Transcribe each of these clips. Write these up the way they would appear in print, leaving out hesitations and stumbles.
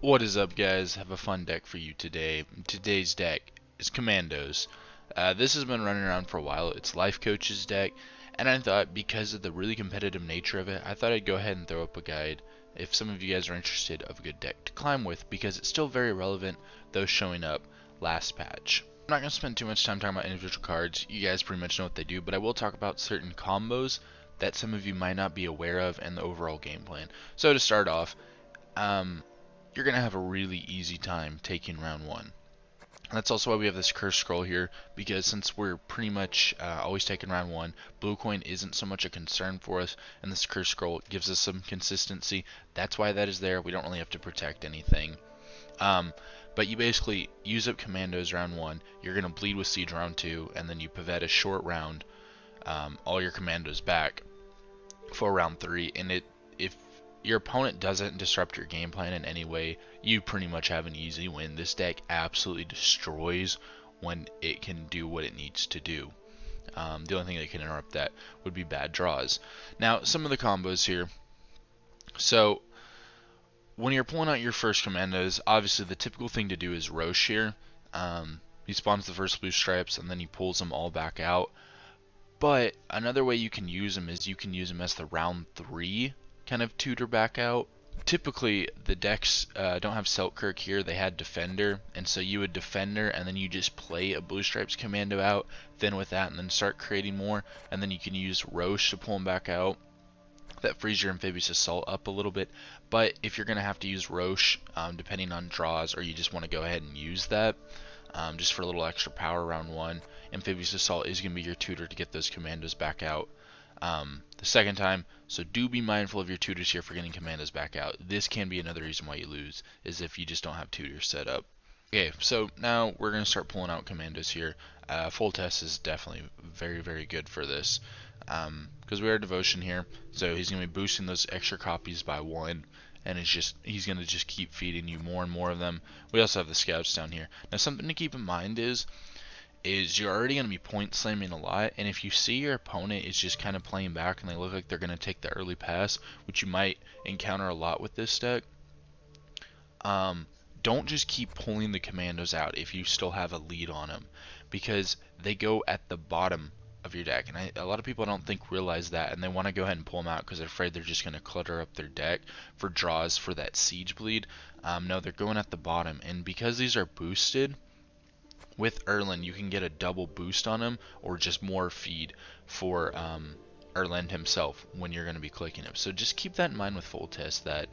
What is up, guys? Have a fun deck for you today. Today's deck is Commandos. This has been running around for a while. It's Lifecoach's deck, and I thought because of the really competitive nature of it, I thought I'd go ahead and throw up a guide if some of you guys are interested of a good deck to climb with, because it's still very relevant, though showing up last patch. I'm not going to spend too much time talking about individual cards. You guys pretty much know what they do, but I will talk about certain combos that some of you might not be aware of and the overall game plan. So to start off, you're going to have a really easy time taking round one. And that's also why we have this cursed scroll here, because since we're pretty much always taking round one, blue coin isn't so much a concern for us, and this cursed scroll gives us some consistency. That's why that is there. We don't really have to protect anything. But you basically use up Commandos round one, you're going to bleed with Siege round two, and then you pivot a short round, all your Commandos back for round three, and if your opponent doesn't disrupt your game plan in any way, you pretty much have an easy win. This deck absolutely destroys when it can do what it needs to do. The only thing that can interrupt that would be bad draws. Now, some of the combos here. So, when you're pulling out your first Commandos, obviously the typical thing to do is Roche here. He spawns the first blue stripes, and then he pulls them all back out. But another way you can use them is you can use them as the round 3 kind of tutor back out. Typically, the decks don't have Selkirk here, they had Defender, and so you would Defender, and then you just play a Blue Stripes Commando out, then with that, and then start creating more, and then you can use Roche to pull them back out. That frees your Amphibious Assault up a little bit, but if you're going to have to use Roche, depending on draws, or you just want to go ahead and use that, just for a little extra power round one, Amphibious Assault is going to be your tutor to get those Commandos back out the second time. So do be mindful of your tutors here for getting Commandos back out. This can be another reason why you lose, is if you just don't have tutors set up. Okay, so now we're going to start pulling out Commandos here. Full Test is definitely very, very good for this, because we are Devotion here, so he's going to be boosting those extra copies by 1, and he's going to just keep feeding you more and more of them. We also have the Scouts down here. Now, something to keep in mind is you're already going to be point slamming a lot, and if you see your opponent is just kind of playing back and they look like they're going to take the early pass, which you might encounter a lot with this deck, don't just keep pulling the Commandos out if you still have a lead on them, because they go at the bottom of your deck, and a lot of people I don't think realize that, and they want to go ahead and pull them out because they're afraid they're just going to clutter up their deck for draws for that siege bleed. No, they're going at the bottom, and because these are boosted with Erland, you can get a double boost on him, or just more feed for Erland himself when you're going to be clicking him. So just keep that in mind with Full Test, that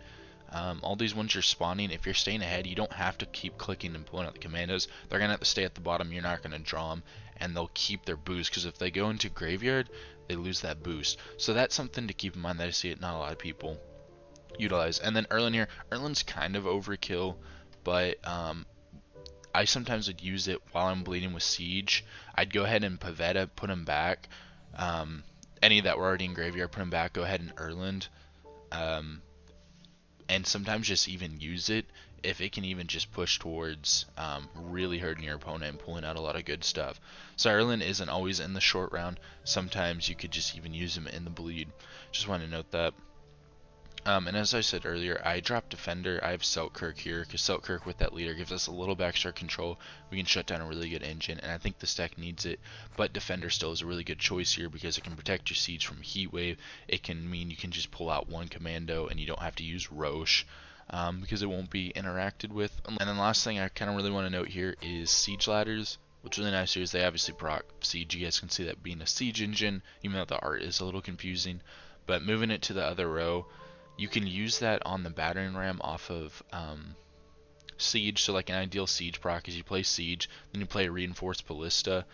all these ones you're spawning, if you're staying ahead, you don't have to keep clicking and pulling out the Commandos. They're going to have to stay at the bottom. You're not going to draw them, and they'll keep their boost, because if they go into Graveyard, they lose that boost. So that's something to keep in mind that I see it not a lot of people utilize. And then Erland here. Erland's kind of overkill, but I sometimes would use it while I'm bleeding with Siege. I'd go ahead and Pavetta, put him back. Any that were already in Graveyard, put him back, go ahead and Erland. And sometimes just even use it if it can even just push towards really hurting your opponent and pulling out a lot of good stuff. So Erland isn't always in the short round. Sometimes you could just even use him in the bleed. Just want to note that. And as I said earlier, I dropped Defender. I have Selkirk here, because Selkirk with that leader gives us a little bit extra control. We can shut down a really good engine, and I think this deck needs it. But Defender still is a really good choice here, because it can protect your Siege from Heat Wave. It can mean you can just pull out one Commando, and you don't have to use Roche, because it won't be interacted with. And then last thing I kind of really want to note here is Siege Ladders. What's really nice here is they obviously proc Siege. You guys can see that being a Siege engine, even though the art is a little confusing. But moving it to the other row, you can use that on the battering ram off of Siege. So like an ideal Siege proc is you play Siege, then you play a Reinforced Ballista,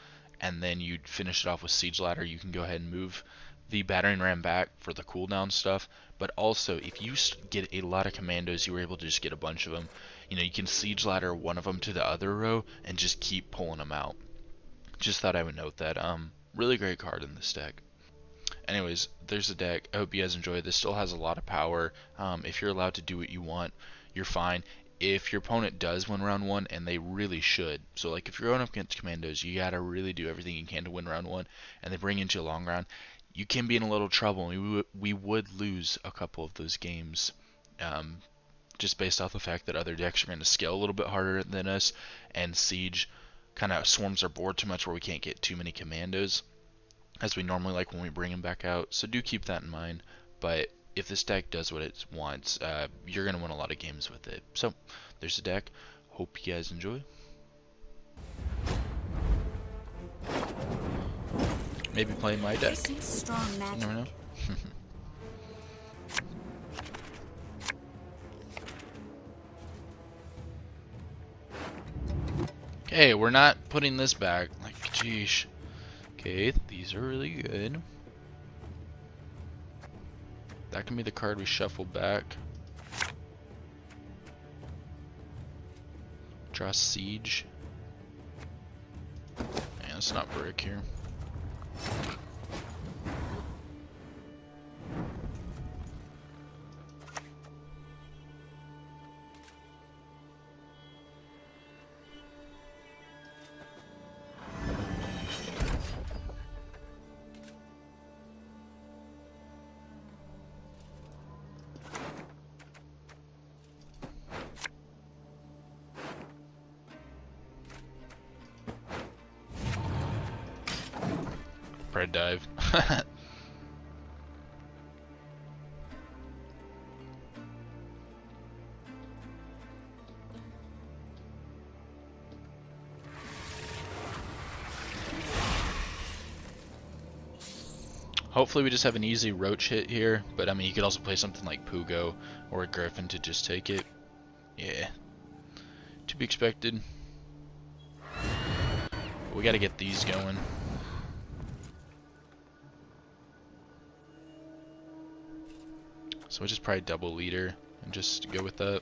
and then you finish it off with Siege Ladder. You can go ahead and move the battering ram back for the cooldown stuff. But also, if you get a lot of Commandos, you were able to just get a bunch of them. You know, you can Siege Ladder one of them to the other row and just keep pulling them out. Just thought I would note that. Really great card in this deck. Anyways, there's the deck. I hope you guys enjoy. This still has a lot of power. If you're allowed to do what you want, you're fine. If your opponent does win round one, and they really should, so like if you're going up against Commandos, you gotta really do everything you can to win round one, and they bring you into a long round, you can be in a little trouble. We would lose a couple of those games just based off the fact that other decks are going to scale a little bit harder than us, and Siege kind of swarms our board too much where we can't get too many Commandos as we normally like when we bring them back out. So do keep that in mind. But if this deck does what it wants, you're going to win a lot of games with it. So there's the deck. Hope you guys enjoy. Maybe playing my deck. Strong magic. You never know. Okay, we're not putting this back. Like, geesh. Okay, these are really good. That can be the card we shuffle back. Draw Siege. And it's not brick here. Pride dive. Hopefully we just have an easy roach hit here, but I mean you could also play something like Pugo or a Griffin to just take it. Yeah. To be expected. But we gotta get these going. So we'll just probably double leader and just go with that.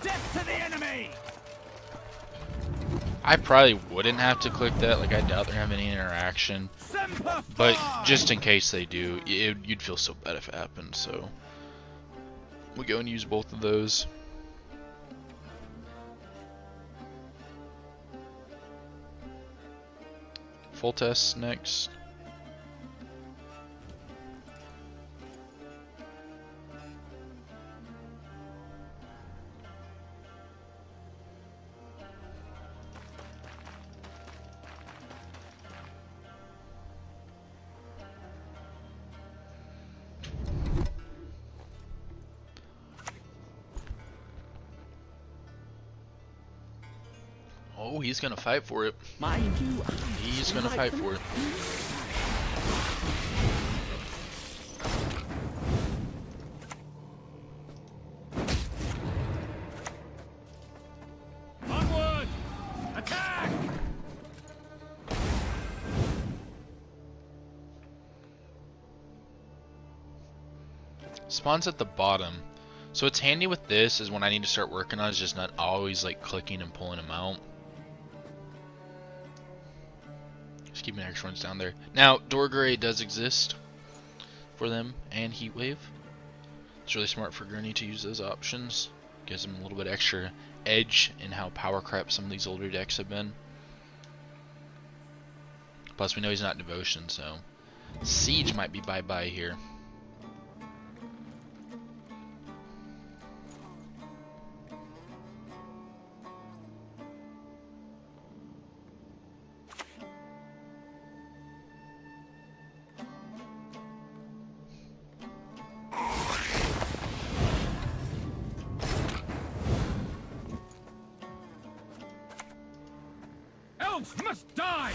Death to the enemy! I probably wouldn't have to click that, like I doubt they're having any interaction. But just in case they do, you'd feel so bad if it happened, so we go and use both of those. Full test next. Oh, he's gonna fight for it. Mind you, He's gonna fight for it. onward! Attack! Spawns at the bottom. So what's handy with this is when I need to start working on it, is just not always like clicking and pulling them out. Just keeping extra ones down there. Now, Dorgray does exist for them, and Heatwave. It's really smart for Gurney to use those options. Gives him a little bit extra edge in how power crap some of these older decks have been. Plus, we know he's not Devotion, so Siege might be bye-bye here. Elves must die!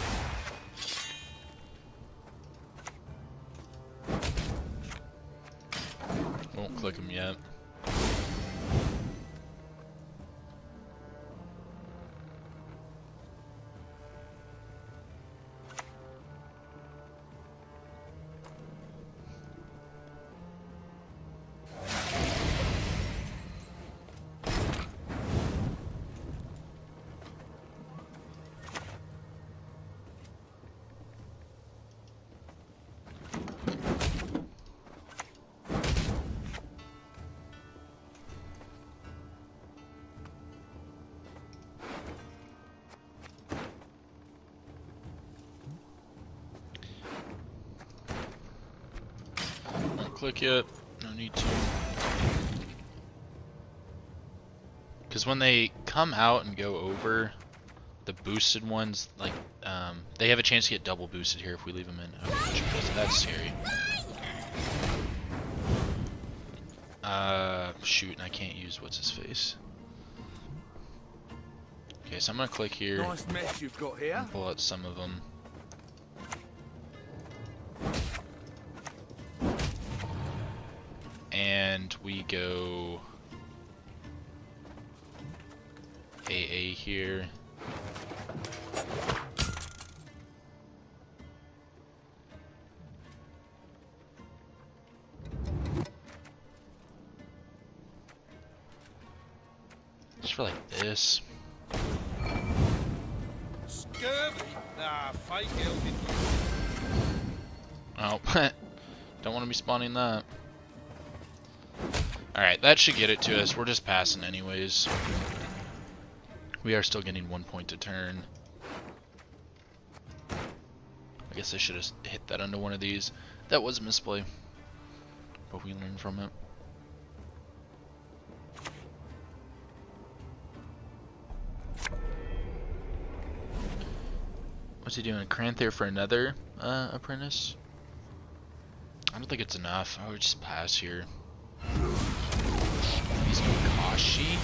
Won't click him yet. click yet. No need to. Because when they come out and go over, the boosted ones, like, they have a chance to get double boosted here if we leave them in. Okay, so that's scary. Shoot, and I can't use what's his face. Okay, so I'm gonna click here. Nice mess you've got here. And pull out some of them. And we go AA here. Just for like this. Scurvy? Nah, fake Elvin. Oh, don't want to be spawning that. Alright, that should get it to us. We're just passing anyways. We are still getting 1 point a turn. I guess I should have hit that under one of these. That was a misplay. But we learned from it. What's he doing? A Cranthir for another apprentice? I don't think it's enough. I would just pass here. He's no Kashi.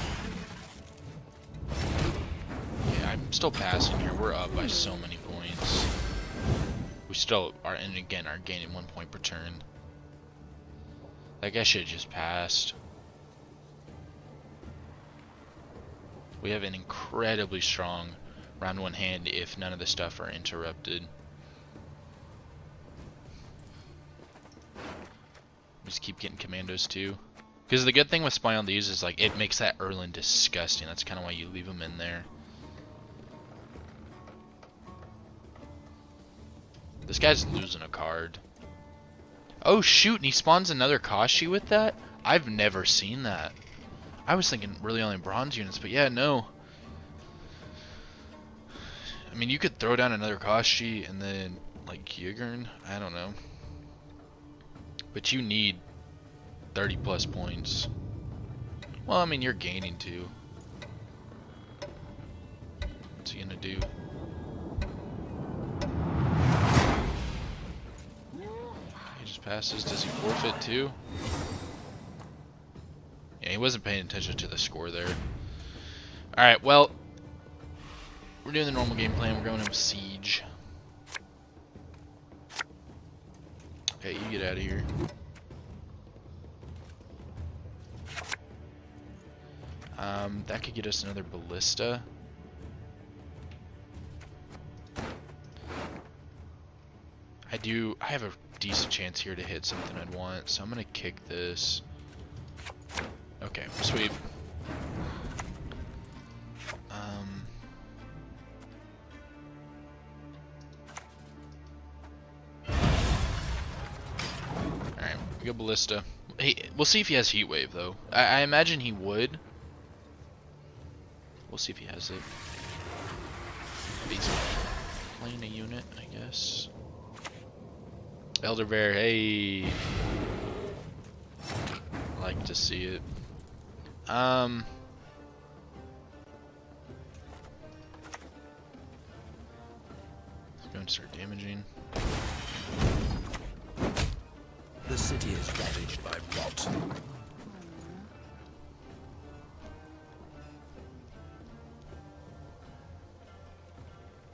Yeah, I'm still passing here. We're up by so many points. We still are, and again, are gaining 1 point per turn. That guy should have just passed. We have an incredibly strong round one hand if none of the stuff are interrupted. Just keep getting commandos too. Because the good thing with spy on these is like it makes that Erland disgusting. That's kind of why you leave them in there. This guy's losing a card. Oh shoot, and he spawns another Kashi with that? I've never seen that. I was thinking really only bronze units, but yeah, no. I mean, you could throw down another Kashi and then like Yigern. I don't know. But you need 30 plus points. Well, I mean, you're gaining too. What's he gonna do? He just passes. Does he forfeit too? Yeah, he wasn't paying attention to the score there. Alright, well, we're doing the normal game plan. We're going in with Siege. Okay, you get out of here. That could get us another ballista. I have a decent chance here to hit something I'd want, so I'm gonna kick this. Okay, sweet. Alright, we go ballista. Hey, we'll see if he has heat wave though. I imagine he would. We'll see if he has it. He's playing a unit, I guess. Elder Bear, hey. Like to see it. Going to start damaging. The city is ravaged by rot.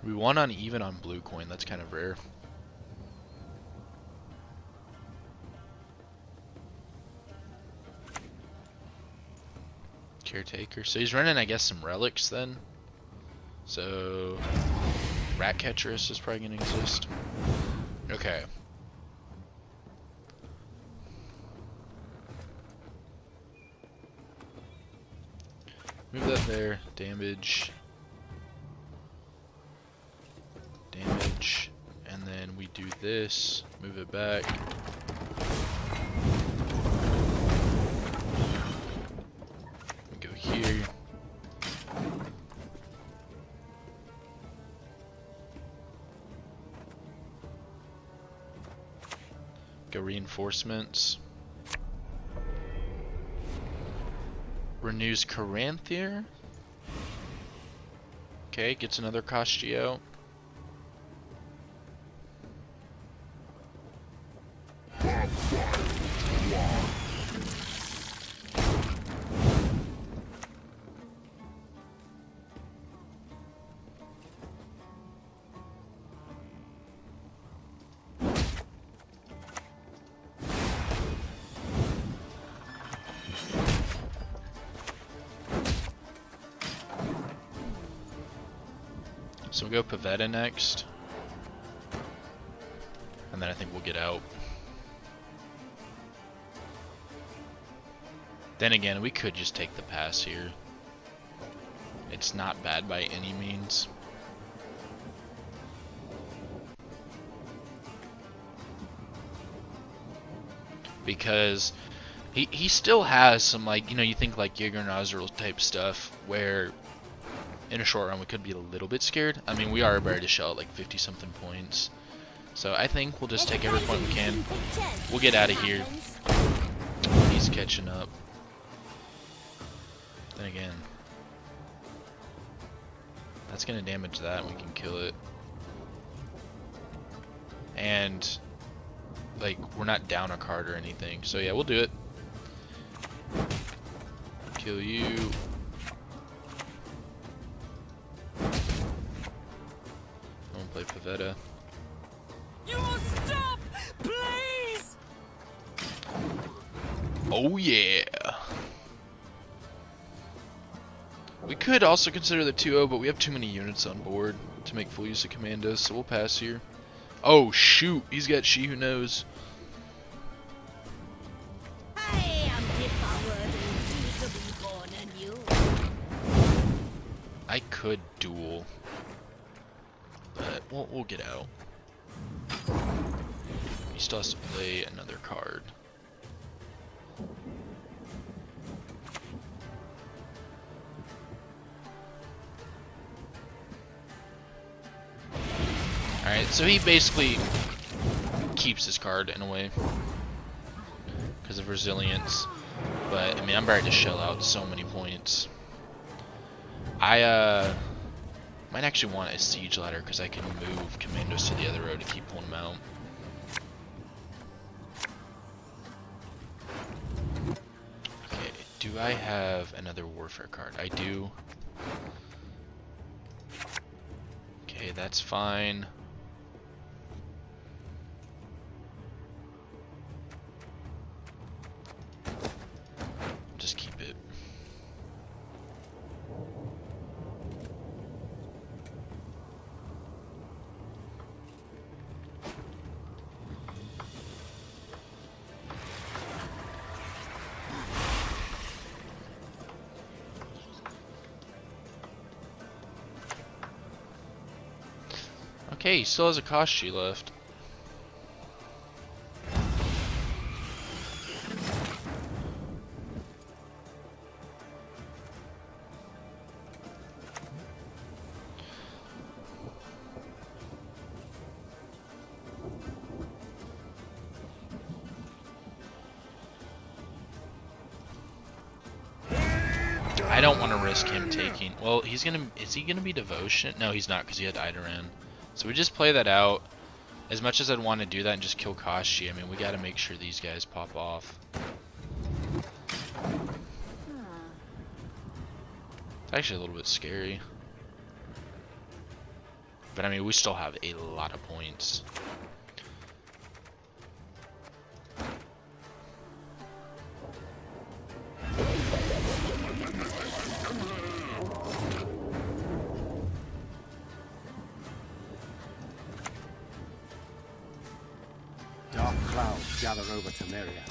We won on even on blue coin. That's kind of rare. Caretaker. So he's running, I guess, some relics then. So Ratcatcherist is probably going to exist. Okay. Move that there. Damage. Damage. And then we do this. Move it back. We go here. Go reinforcements. Renews Caranthier. Okay, gets another Costio. So we'll go Pavetta next. And then I think we'll get out. Then again, we could just take the pass here. It's not bad by any means. Because he still has some, like, you know, you think like Jaeger Nozzle type stuff where in a short run we could be a little bit scared. I mean, we are ready to shell at like 50 something points. So I think we'll just take every point we can. We'll get out of here. He's catching up. Then again, that's gonna damage that and we can kill it. And like, we're not down a card or anything. So yeah, we'll do it. Kill you. Play Pavetta. You will stop, please. Oh yeah. We could also consider the 2-0, but we have too many units on board to make full use of Commandos, so we'll pass here. Oh shoot, he's got She Who Knows. I am devoured and to be born anew. I could duel, but we'll get out. He still has to play another card. Alright, so he basically keeps his card in a way because of resilience. But I mean, I'm ready to shell out so many points. I might actually want a siege ladder because I can move Commandos to the other road to keep pulling them out. Okay, do I have another warfare card? I do. Okay, that's fine. Just keep it. Okay, he still has a Koshi left. I don't want to risk him taking. Well, he's gonna. Is he gonna be devotion? No, he's not, because he had Idaran. So we just play that out. As much as I'd want to do that and just kill Kashi, I mean, we got to make sure these guys pop off. It's actually a little bit scary. But I mean, we still have a lot of points. Dark clouds gather over Temeria.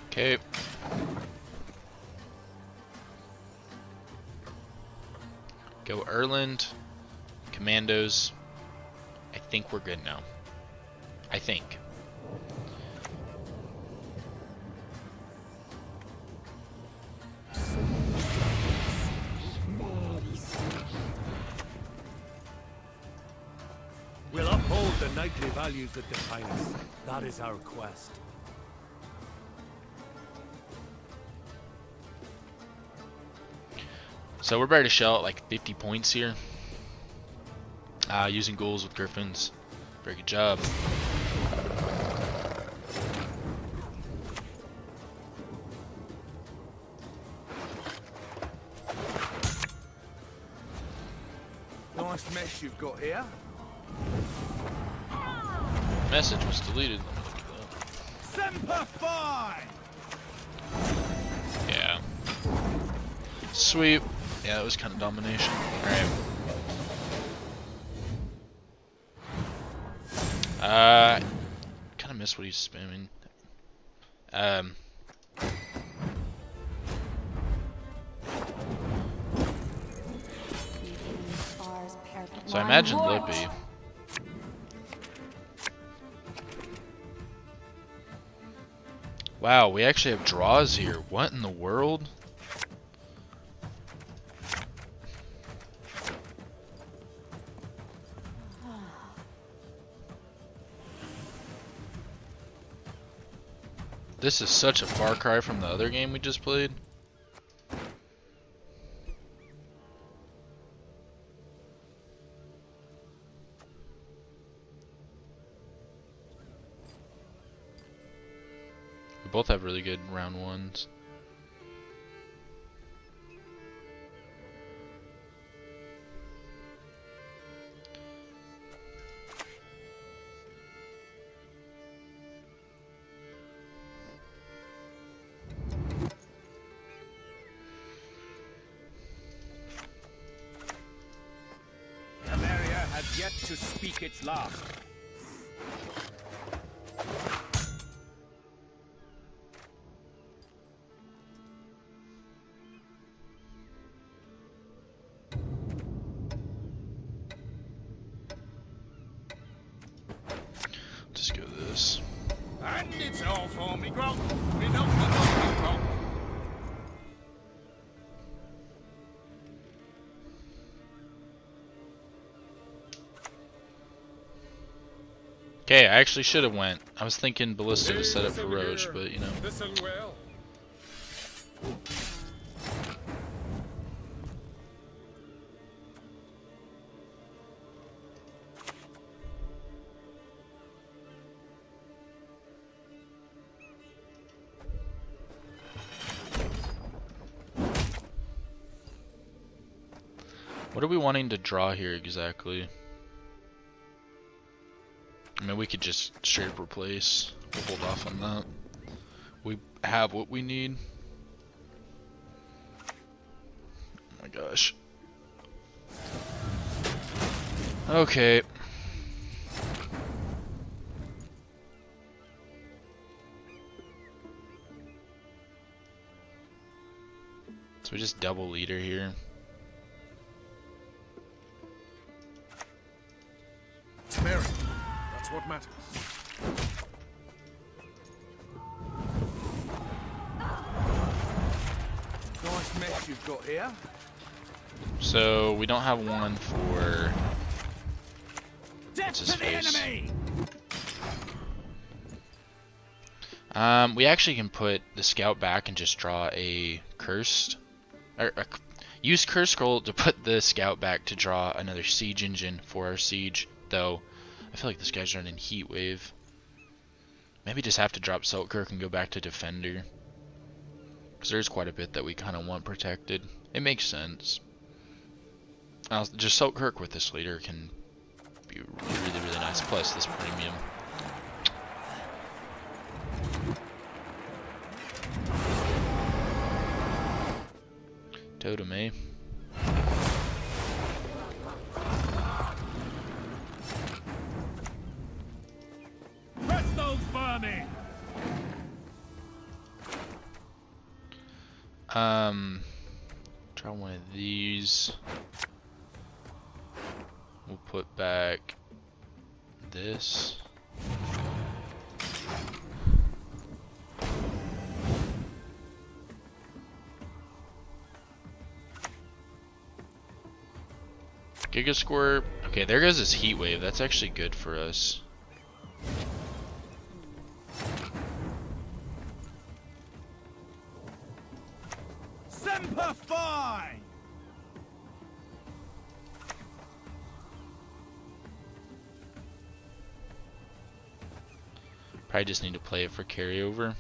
Okay. Go Erland. Commandos. I think we're good now. I think. We'll uphold the knightly values that define us. That is our quest. So we're ready to shell out like 50 points here. Using ghouls with griffins. Very good job. Nice mess you've got here. Message was deleted. Let me look at Semper Fi! that. Yeah. Sweet. Yeah, that was kind of domination. Alright. Kind of missed what he's spamming. So I imagine Lippy. Wow, we actually have draws here. What in the world? This is such a far cry from the other game we just played. We both have really good round ones. Temeria has yet to speak its last. Just go this. And it's all for me, Grog. Me not the Grog. Okay, I actually should have went. I was thinking Ballista to set up for Roche, but you know. Listen well. What are we wanting to draw here exactly? I mean, we could just straight up replace. We'll hold off on that. We have what we need. Oh my gosh. Okay. So we just double leader here. Mary, that's what matters. Nice mess you've got here. So we don't have one for Death his to the face. enemy! We actually can put the scout back and just draw a cursed, or use curse scroll to put the scout back to draw another siege engine for our siege. Though I feel like this guy's running heat wave. Maybe just have to drop Selkirk and go back to defender, because there's quite a bit that we kind of want protected. It makes sense. Just Selkirk with this leader can be really, really nice. Plus this premium. Totem, eh? Press those vermin! Try one of these. We'll put back this. Gigascore. Okay, there goes his heat wave. That's actually good for us. fine! Probably just need to play it for carryover.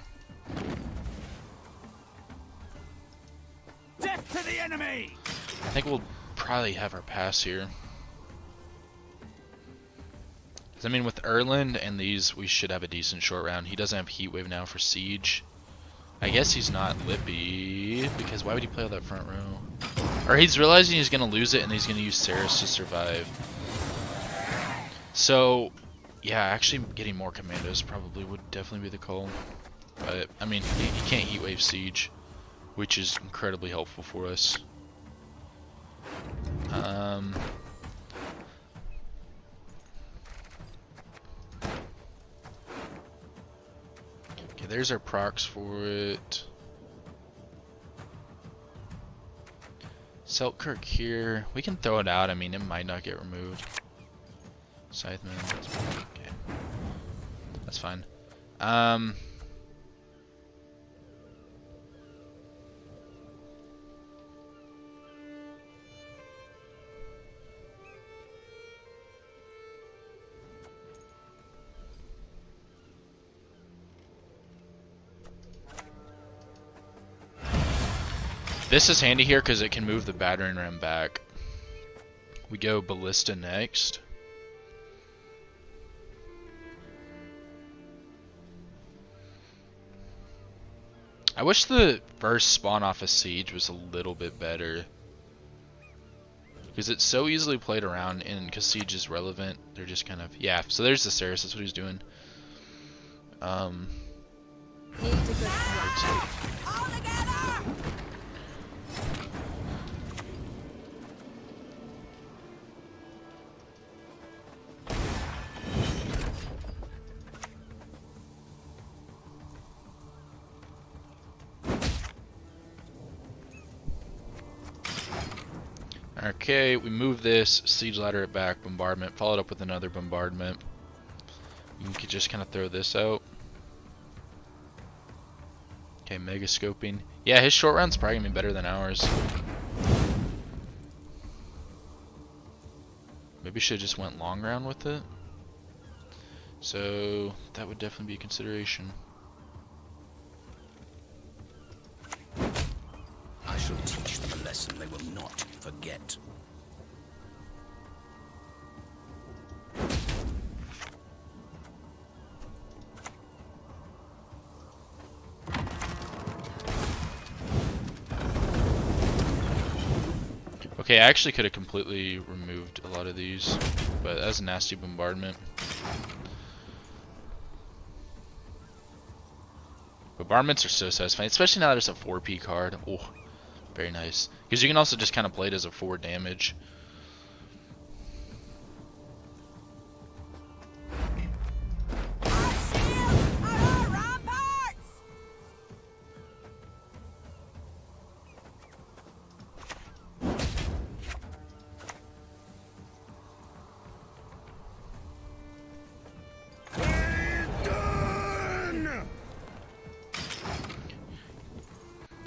Death to the enemy! I think we'll probably have our pass here. 'Cause, I mean, with Erland and these, we should have a decent short round. He doesn't have Heatwave now for Siege. I guess he's not Lippy, because why would he play all that front row? Or he's realizing he's going to lose it and he's going to use Saris to survive. So, yeah, actually getting more Commandos probably would definitely be the call. But, I mean, he can't Heatwave Siege, which is incredibly helpful for us. Okay, there's our procs for it. Selkirk here. We can throw it out. I mean, it might not get removed. Scytheman. Okay. That's fine. This is handy here because it can move the battering ram back. We go Ballista next. I wish the first spawn off a siege was a little bit better. Because it's so easily played around, and because siege is relevant, they're just kind of... Yeah, so there's the Saris, that's what he's doing. Okay, we move this, siege ladder it back, bombardment, followed up with another bombardment. You could just kind of throw this out. Okay, mega scoping. Yeah, his short round's probably gonna be better than ours. Maybe should have just went long round with it. So that would definitely be a consideration. I shall teach them a lesson they will not forget. Okay, I actually could have completely removed a lot of these, but that was a nasty bombardment. Bombardments are so satisfying, especially now that it's a 4P card. Oh, very nice. Because you can also just kind of play it as a 4 damage.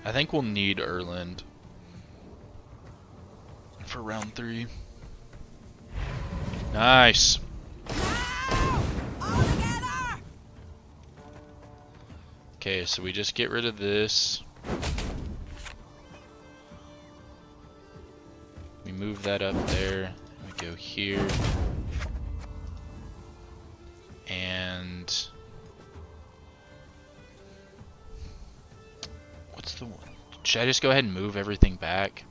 I think we'll need Erland for round 3. Nice. Okay, so we just get rid of this. We move that up there. We go here. And what's the one? Should I just go ahead and move everything back?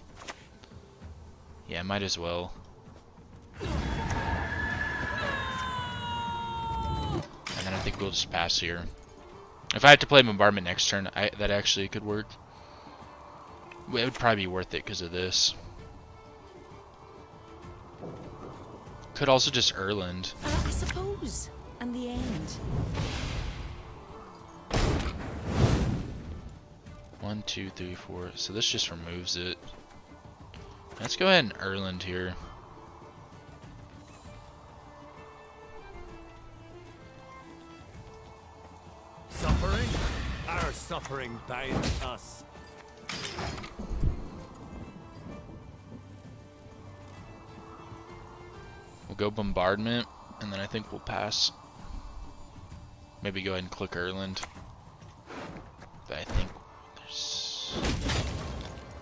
Yeah, might as well. And then I think we'll just pass here. If I had to play bombardment next turn, that actually could work. It would probably be worth it because of this. Could also just Erland. I suppose. And the end. 1, 2, 3, 4. So this just removes it. Let's go ahead and Erland here. Suffering? Our suffering binds us. go bombardment, and then I think we'll pass. Maybe go ahead and click Erland. But I think there's...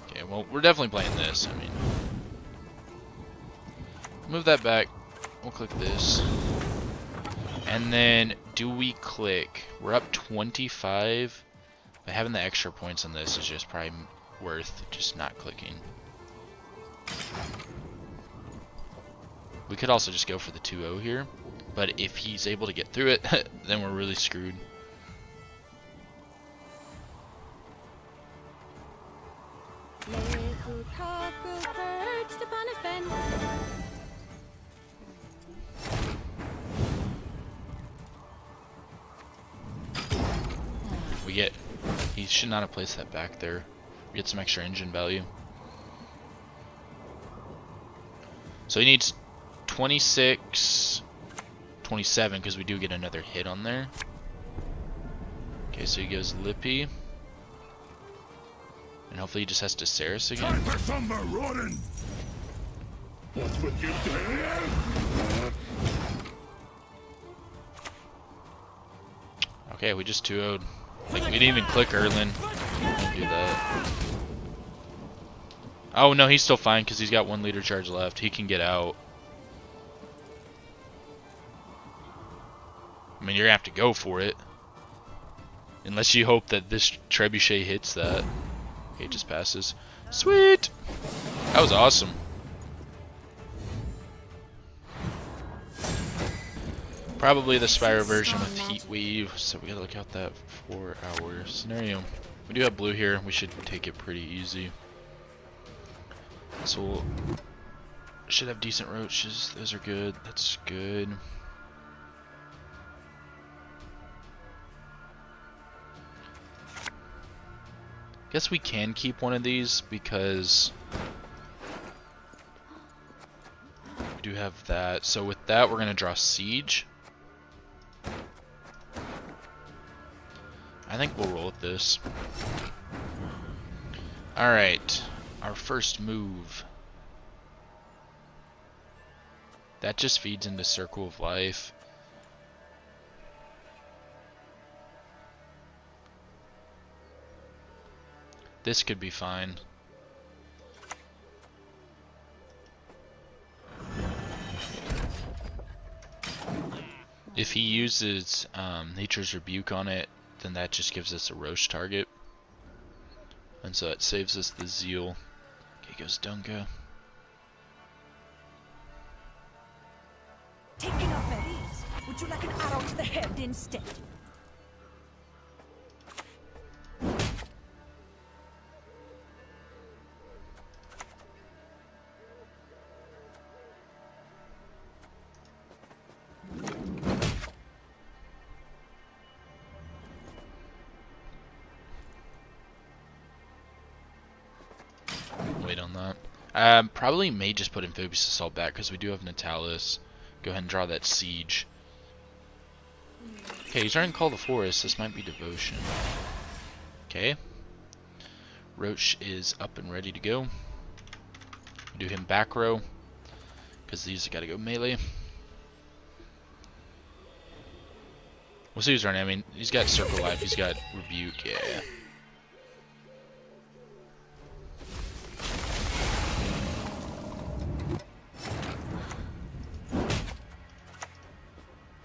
Okay, well, we're definitely playing this. I mean, move that back. We'll click this. And then, do we click? We're up 25. But having the extra points on this is just probably worth just not clicking. We could also just go for the 2-0 here. But if he's able to get through it, then we're really screwed. Little cockerel perched upon a fence. We get... He should not have placed that back there. We get some extra engine value. So he needs 26, 27, because we do get another hit on there. Okay, so he goes Lippy. And hopefully he just has to Ceres again. Time for some marauding! What's with you doing? Okay, we just 2-0'd. Like, we didn't even click Erland. Don't do that. Oh no, he's still fine because he's got 1 leader charge left. He can get out. I mean, you're gonna have to go for it. Unless you hope that this trebuchet hits that. Okay, it just passes. Sweet! That was awesome. Probably the Spyro version with Heat Weave, so we gotta look out that 4-hour scenario. We do have blue here, we should take it pretty easy. So we'll should have decent roaches, those are good, that's good. Guess we can keep one of these because we do have that. So with that, we're gonna draw Siege. I think we'll roll with this. Alright, our first move. That just feeds into Circle of Life. This could be fine. If he uses Nature's Rebuke on it, then that just gives us a Roche target. And so it saves us the Zeal. Okay, goes Dunga. Taking up berries. Would you like an arrow to the head instead? Wait on that. Probably may just put Amphibious Assault back because we do have Natalis. Go ahead and draw that Siege. Okay, he's trying to call the Forest. This might be Devotion. Okay. Roche is up and ready to go. Do him back row because these got to go melee. We'll see who's running. I mean, he's got Circle Life. He's got Rebuke. Yeah.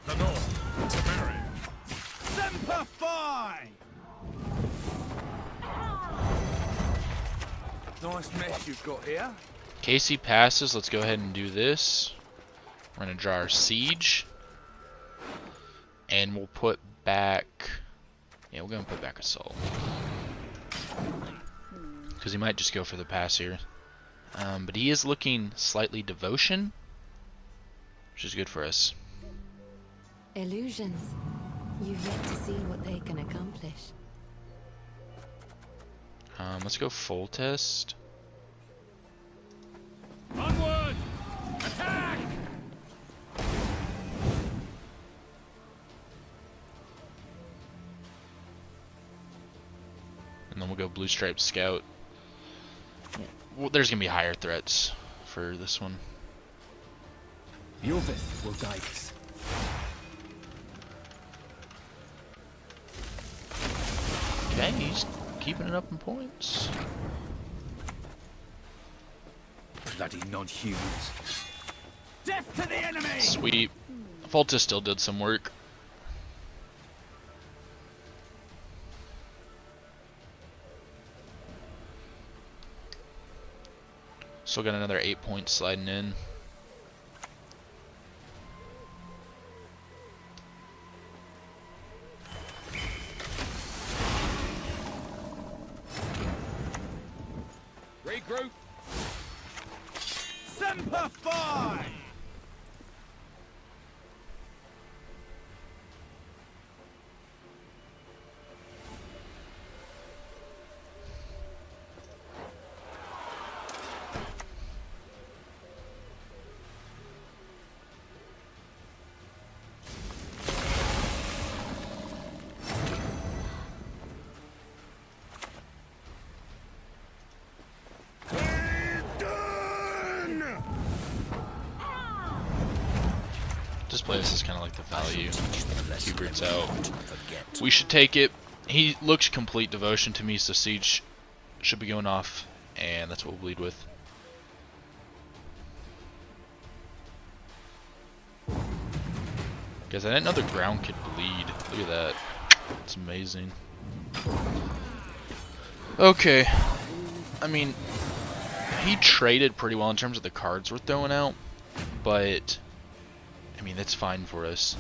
The North, Temeri. Semper Fi! Nice mess you've got here. Casey passes. Let's go ahead and do this. We're going to draw our Siege. And we'll put back... Yeah, we're going to put back Assault. Because he might just go for the pass here. But he is looking slightly Devotion. Which is good for us. Illusions. You've yet to see what they can accomplish. Let's go full test. Onward! Attack! And then we'll go Blue Stripe Scout. Well, there's going to be higher threats for this one. Ysgith will guide us. Okay, he's keeping it up in points. Bloody non-humans. Death to the enemy! Sweet. Volta still did some work. Still got another 8 points sliding in. Regroup. Semper Fi! This place is kind of like the value. Hubert's out. We should take it. He looks complete devotion to me, so Siege should be going off, and that's what we'll lead with. Guys, I didn't know the ground could bleed. Look at that. It's amazing. Okay. I mean, he traded pretty well in terms of the cards we're throwing out, but I mean, that's fine for us.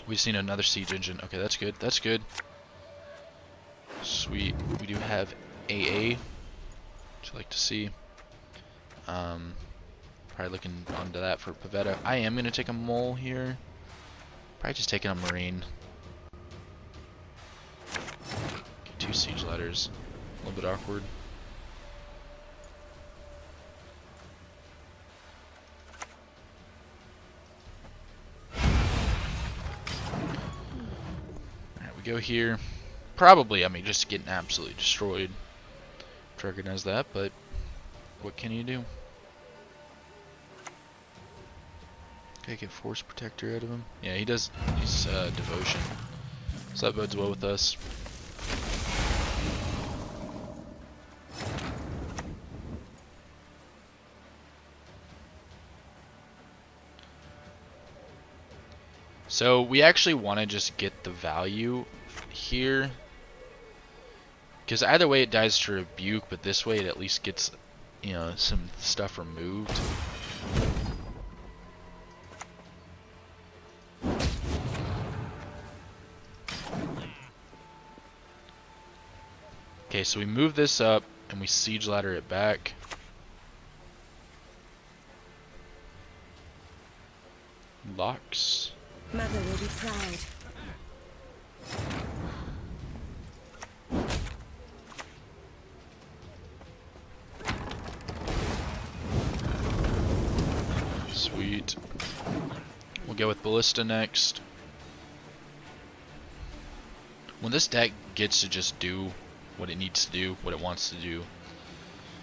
We've seen another siege engine. Okay, that's good. That's good. Sweet. We do have AA, which I like to see. Probably looking onto that for Pavetta. I am going to take a mole here. Probably just taking a marine. Okay, 2 siege ladders. A little bit awkward. Alright, we go here. Probably, I mean, just getting absolutely destroyed. To recognize that, but what can you do? Okay, get Force Protector out of him. Yeah, he does. He's Devotion. So that bodes well with us. So we actually want to just get the value here, because either way it dies to Rebuke, but this way it at least gets, you know, some stuff removed. Okay, so we move this up and we siege ladder it back. Locks. Mother will be proud. Sweet. We'll go with Ballista next. When this deck gets to just do what it needs to do, what it wants to do,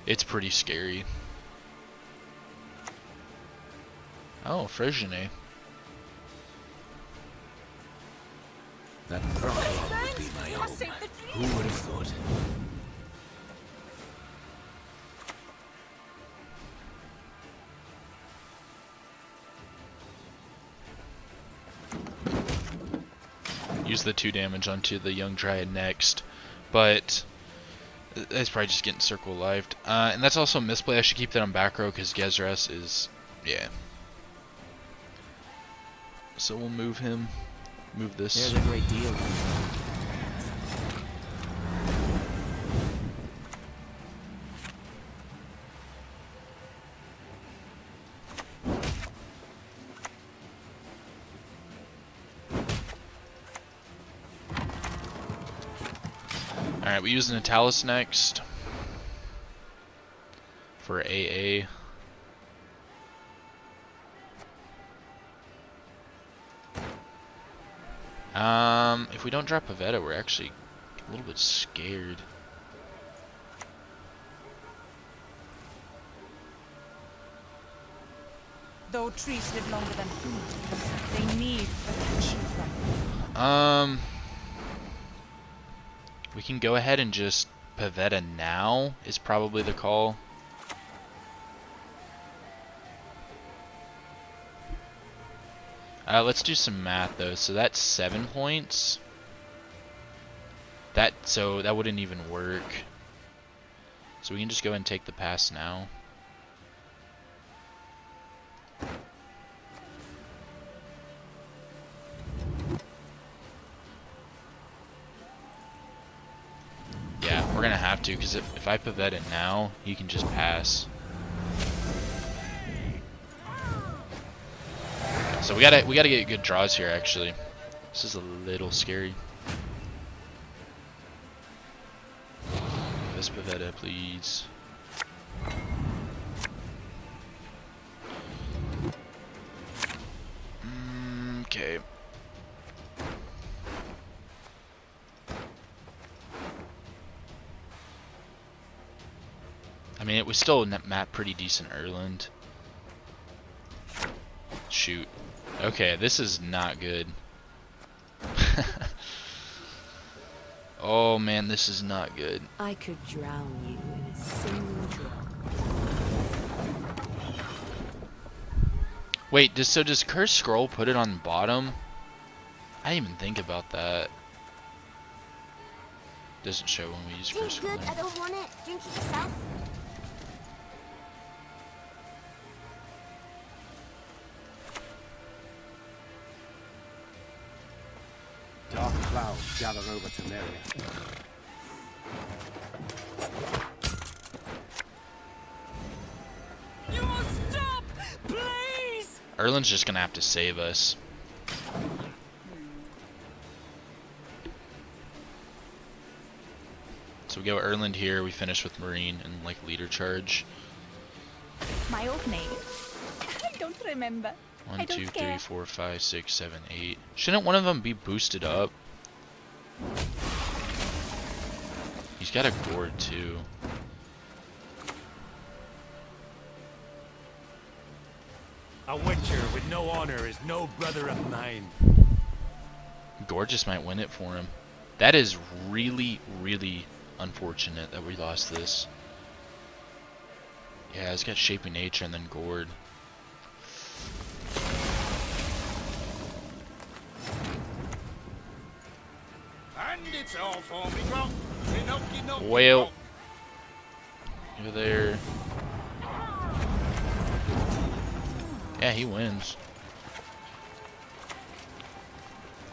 it's pretty scary. Oh, Frisiane. That Proclon would be my own. Who would have thought? Use the 2 damage onto the young Dryad next, but it's probably just getting circle lived. And that's also a misplay. I should keep that on back row because Gezras is, yeah. So we'll move him. Move this. There's a great deal. Alright, we use Natalis next for AA. If we don't drop Pavetta, we're actually a little bit scared. No trees live longer than humans. They need protection from We can go ahead and just Pavetta now is probably the call. Let's do some math though. So that's 7 points. So that wouldn't even work. So we can just go ahead and take the pass now. Yeah, we're gonna have to, because if I Pavetta it now, he can just pass. So we gotta get good draws here. Actually, this is a little scary. This Pavetta, please. Okay. I mean, it was still map pretty decent Erland. Shoot. Okay, this is not good. Oh man, this is not good. I could drown you in a single drop. Wait, does Curse Scroll put it on bottom? I didn't even think about that. Doesn't show when we use Curse Scroll. I don't want it. Drink it yourself. Dark clouds gather over Temeria. You must stop! Please! Erland's just gonna have to save us. So we go Erland here, we finish with Marine and like leader charge. My old name? I don't remember. 1, 2, 3, 4, 5, 6, 7, 8. Shouldn't one of them be boosted up? He's got a gourd too. A witcher with no honor is no brother of mine. Gourd just might win it for him. That is really, really unfortunate that we lost this. Yeah, it's got Shaping Nature and then Gourd. And it's all for me, Gronk. Well, you're there. Yeah, he wins.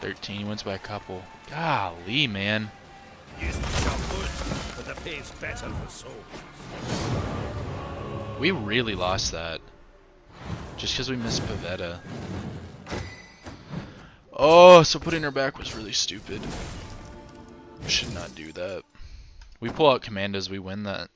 13, he wins by a couple. Golly, man. Yes, chop wood, but the pay's better for souls. We really lost that. Just because we missed Pavetta. Oh, so putting her back was really stupid. Should not do that. We pull out Commandos, we win that.